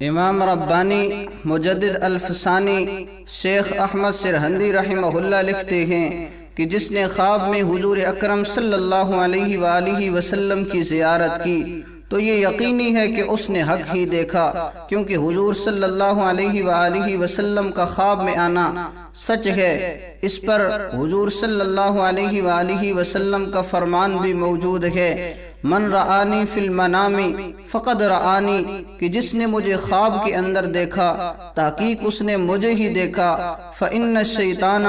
امام ربانی مجدد الفسانی شیخ احمد سرہندی رحمہ اللہ لکھتے ہیں کہ جس نے خواب میں حضور اکرم صلی اللہ علیہ وآلہ وسلم کی زیارت کی تو یہ یقینی ہے کہ اس نے حق ہی دیکھا، کیونکہ حضور صلی اللہ علیہ وآلہ وسلم کا خواب میں آنا سچ ہے۔ اس پر حضور صلی اللہ علیہ وآلہ وسلم کا فرمان بھی موجود ہے، من رآنی فی المنام فقد رآنی، کہ جس نے مجھے خواب کے اندر دیکھا تحقیق اس نے مجھے ہی دیکھا۔ فإن الشیطان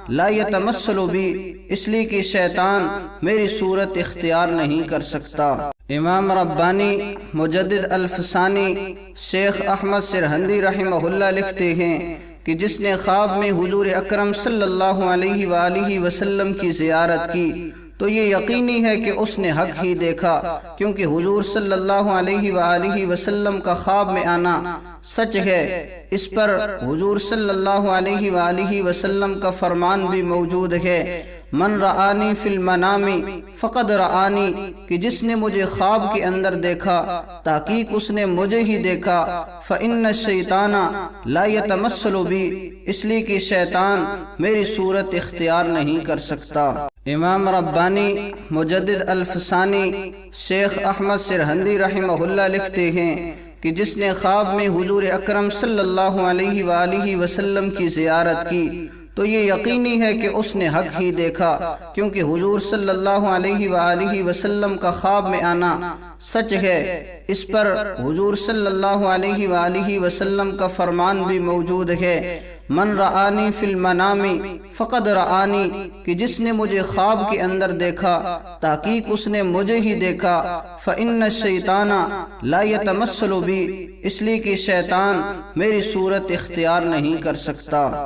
لا یتمثل بی، اس لیے کہ شیطان میری صورت اختیار نہیں کر سکتا۔ امام ربانی مجدد الفسانی شیخ احمد سرہندی رحمہ اللہ لکھتے ہیں کہ جس نے خواب میں حضور اکرم صلی اللہ علیہ وآلہ وسلم کی زیارت کی تو یہ یقینی ہے کہ اس نے حق ہی دیکھا، کیونکہ حضور صلی اللہ علیہ وآلہ وسلم کا خواب میں آنا سچ ہے۔ اس پر حضور صلی اللہ علیہ وآلہ وسلم کا فرمان بھی موجود ہے، من رآنی فی المنام فقد رآنی، کہ جس نے مجھے خواب کے اندر دیکھا تحقیق اس نے مجھے ہی دیکھا۔ فإن الشیطان لا یتمثل بی، اس لیے کہ شیطان میری صورت اختیار نہیں کر سکتا۔ امام ربانی مجدد الفسانی شیخ احمد سرہندی رحمہ اللہ لکھتے ہیں کہ جس نے خواب میں حضور اکرم صلی اللہ علیہ وآلہ وسلم کی زیارت کی تو یہ یقینی ہے کہ اس نے حق ہی دیکھا، کیونکہ حضور صلی اللہ علیہ وآلہ وسلم کا خواب میں آنا سچ ہے۔ اس پر حضور صلی اللہ علیہ وآلہ وسلم کا فرمان بھی موجود ہے، من رآنی فی المنام فقد رآنی، کہ جس نے مجھے خواب کے اندر دیکھا تحقیق اس نے مجھے ہی دیکھا۔ فإن الشیطان لا یتمثل بی، اس لیے کہ شیطان میری صورت اختیار نہیں کر سکتا۔